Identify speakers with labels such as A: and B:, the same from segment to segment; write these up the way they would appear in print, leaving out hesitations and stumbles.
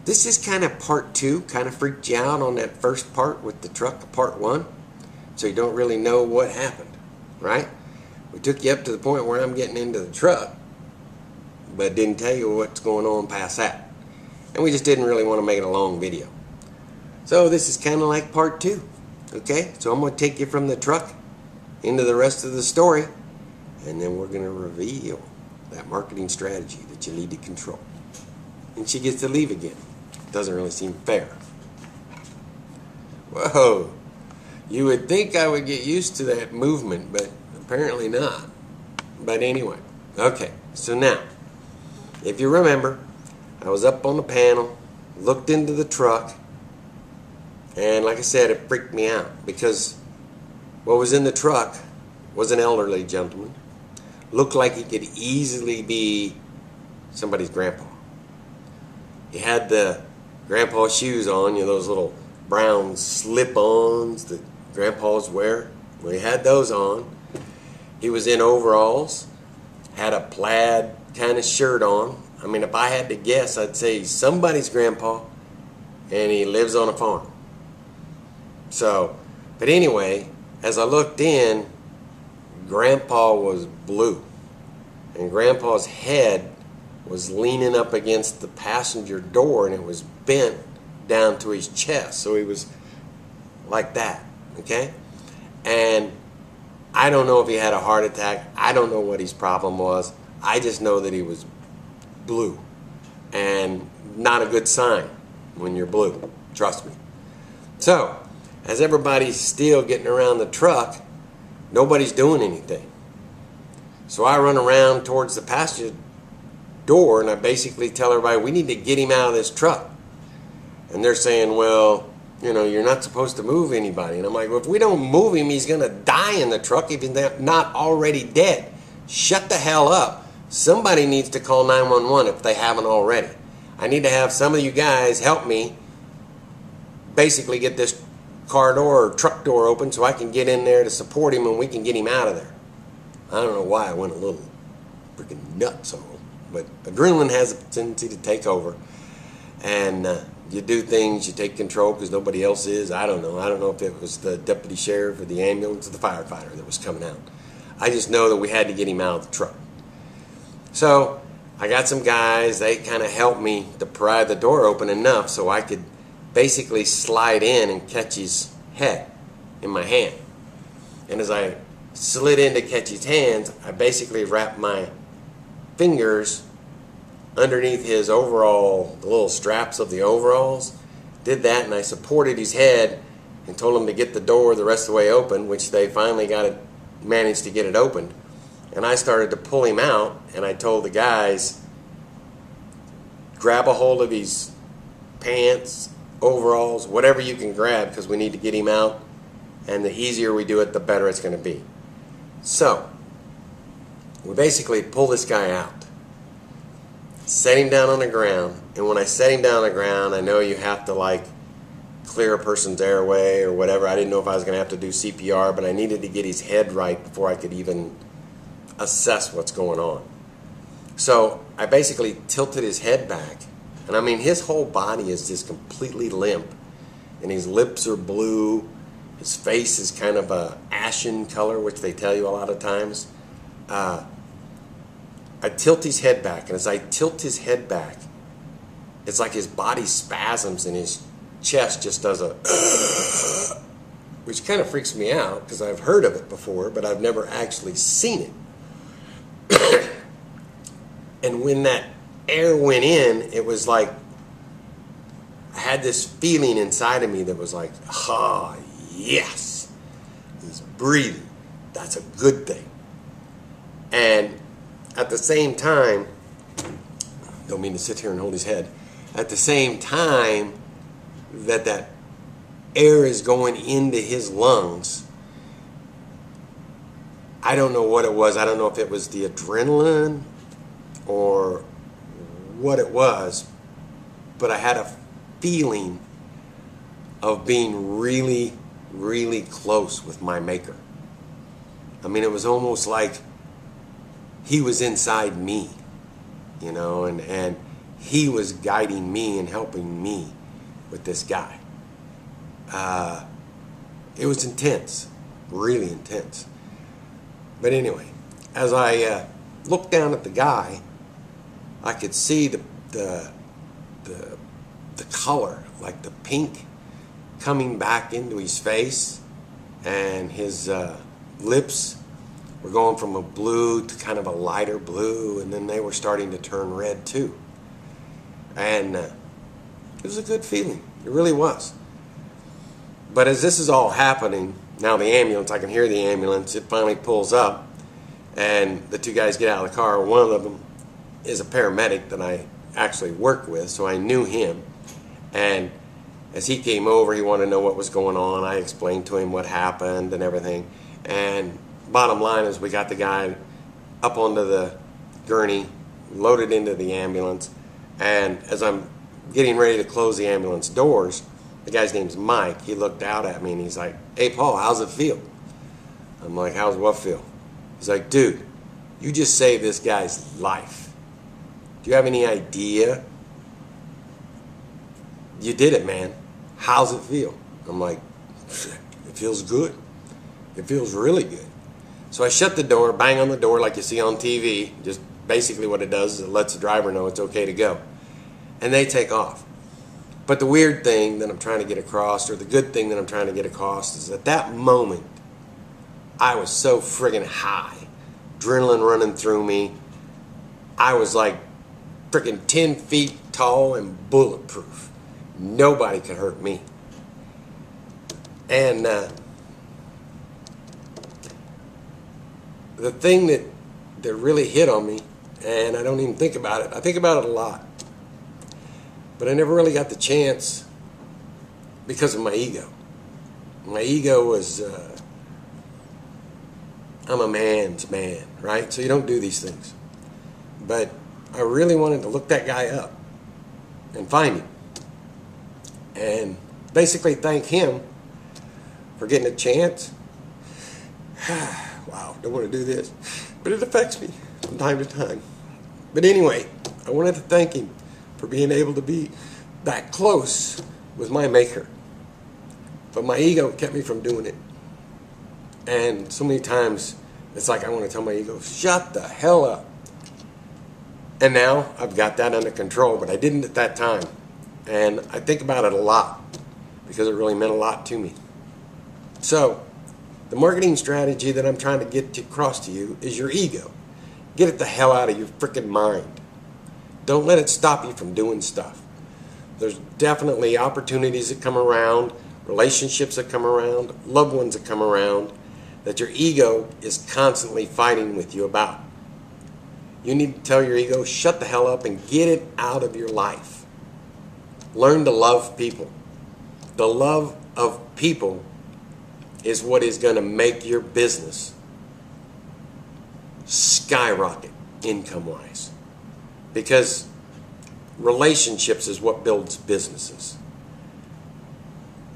A: this is kind of part 2. Kind of freaked you out on that first part with the truck, part 1. So you don't really know what happened, right? We took you up to the point where I'm getting into the truck, but didn't tell you what's going on past that. And we just didn't really want to make it a long video. So this is kind of like part 2, okay? So I'm going to take you from the truck into the rest of the story, and then we're going to reveal that marketing strategy that you need to control. And she gets to leave again. Doesn't really seem fair. Whoa. You would think I would get used to that movement, but apparently not. But anyway, okay, so now, if you remember, I was up on the panel, looked into the truck, and like I said, it freaked me out because what was in the truck was an elderly gentleman. Looked like he could easily be somebody's grandpa. He had the grandpa shoes on, you know, those little brown slip-ons that grandpas wear. Well, he had those on. He was in overalls, had a plaid kind of shirt on. I mean, if I had to guess, I'd say he's somebody's grandpa, and he lives on a farm. So, but anyway, as I looked in, Grandpa was blue, and Grandpa's head was leaning up against the passenger door, and it was bent down to his chest, so he was like that, okay? And I don't know if he had a heart attack. I don't know what his problem was. I just know that he was blue, and not a good sign when you're blue, trust me. So, as everybody's still getting around the truck, nobody's doing anything. So I run around towards the passenger door, and I basically tell everybody, we need to get him out of this truck. And they're saying, well, you know, you're not supposed to move anybody. And I'm like, well, if we don't move him, he's going to die in the truck if he's not already dead. Shut the hell up. Somebody needs to call 911 if they haven't already. I need to have some of you guys help me basically get this car door or truck door open so I can get in there to support him and we can get him out of there. I don't know why I went a little freaking nuts on him, but adrenaline has a tendency to take over, and you do things, you take control because nobody else is. I don't know. I don't know if it was the deputy sheriff or the ambulance or the firefighter that was coming out. I just know that we had to get him out of the truck. So I got some guys, they kind of helped me to pry the door open enough so I could basically slide in and catch his head in my hand. And as I slid in to catch his hands, I basically wrapped my fingers underneath his overall, the little straps of the overalls. Did that, and I supported his head and told him to get the door the rest of the way open, which they finally managed to get it opened. And I started to pull him out, and I told the guys, grab a hold of his pants, overalls, whatever you can grab, because we need to get him out, and the easier we do it, the better it's going to be. So we basically pull this guy out, set him down on the ground, and when I set him down on the ground, I know you have to like clear a person's airway or whatever. I didn't know if I was going to have to do CPR, but I needed to get his head right before I could even assess what's going on. So I basically tilted his head back, and I mean his whole body is just completely limp, and his lips are blue, his face is kind of a ashen color, which they tell you a lot of times. I tilt his head back, and as I tilt his head back, it's like his body spasms and his chest just does a which kind of freaks me out because I've heard of it before, but I've never actually seen it. And when that air went in, it was like I had this feeling inside of me that was like, ah, yes, he's breathing. That's a good thing. And at the same time, don't mean to sit here and hold his head, at the same time that air is going into his lungs, I don't know what it was. I don't know if it was the adrenaline or what it was, but I had a feeling of being really, really close with my maker. I mean, it was almost like he was inside me, you know, and he was guiding me and helping me with this guy. It was intense, really intense. But anyway, as I looked down at the guy, I could see the color, like the pink, coming back into his face, and his lips were going from a blue to kind of a lighter blue, and then they were starting to turn red too. And it was a good feeling. It really was. But as this is all happening, now the ambulance, I can hear the ambulance, it finally pulls up, and the two guys get out of the car. One of them is a paramedic that I actually work with, so I knew him. And as he came over, he wanted to know what was going on. I explained to him what happened and everything. And bottom line is, we got the guy up onto the gurney, loaded into the ambulance, and as I'm getting ready to close the ambulance doors, the guy's name's Mike. He looked out at me and he's like, "Hey Paul, how's it feel?" I'm like, "How's what feel?" He's like, "Dude, you just saved this guy's life. Do you have any idea? You did it, man. How's it feel?" I'm like, "It feels good. It feels really good." So I shut the door, bang on the door like you see on TV. Just basically what it does is it lets the driver know it's okay to go. And they take off. But the weird thing that I'm trying to get across, or the good thing that I'm trying to get across, is at that moment, I was so friggin' high. Adrenaline running through me. I was like friggin' 10 feet tall and bulletproof. Nobody could hurt me. And the thing that really hit on me, and I don't even think about it, I think about it a lot, but I never really got the chance because of my ego. My ego was, I'm a man's man, right? So you don't do these things. But I really wanted to look that guy up and find him. And basically thank him for getting a chance. Wow, don't want to do this. But it affects me from time to time. But anyway, I wanted to thank him for being able to be that close with my maker. But my ego kept me from doing it. And so many times, it's like I want to tell my ego, shut the hell up. And now I've got that under control, but I didn't at that time. And I think about it a lot because it really meant a lot to me. So, the marketing strategy that I'm trying to get across to you is your ego. Get it the hell out of your freaking mind. Don't let it stop you from doing stuff. There's definitely opportunities that come around, relationships that come around, loved ones that come around, that your ego is constantly fighting with you about. You need to tell your ego, shut the hell up and get it out of your life. Learn to love people. The love of people is what is going to make your business skyrocket income-wise. Because relationships is what builds businesses.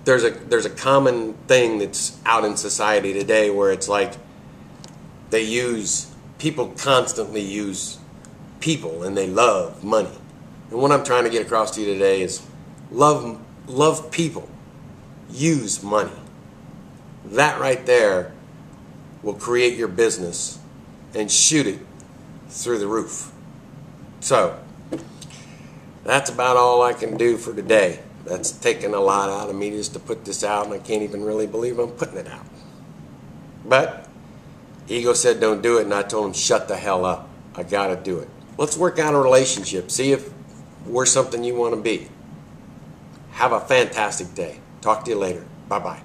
A: There's a common thing that's out in society today where it's like people constantly use people and they love money. And what I'm trying to get across to you today is love people, use money. That right there will create your business and shoot it through the roof. So, that's about all I can do for today. That's taken a lot out of me just to put this out, and I can't even really believe I'm putting it out. But ego said don't do it, and I told him shut the hell up. I gotta do it. Let's work out a relationship. See if we're something you want to be. Have a fantastic day. Talk to you later. Bye-bye.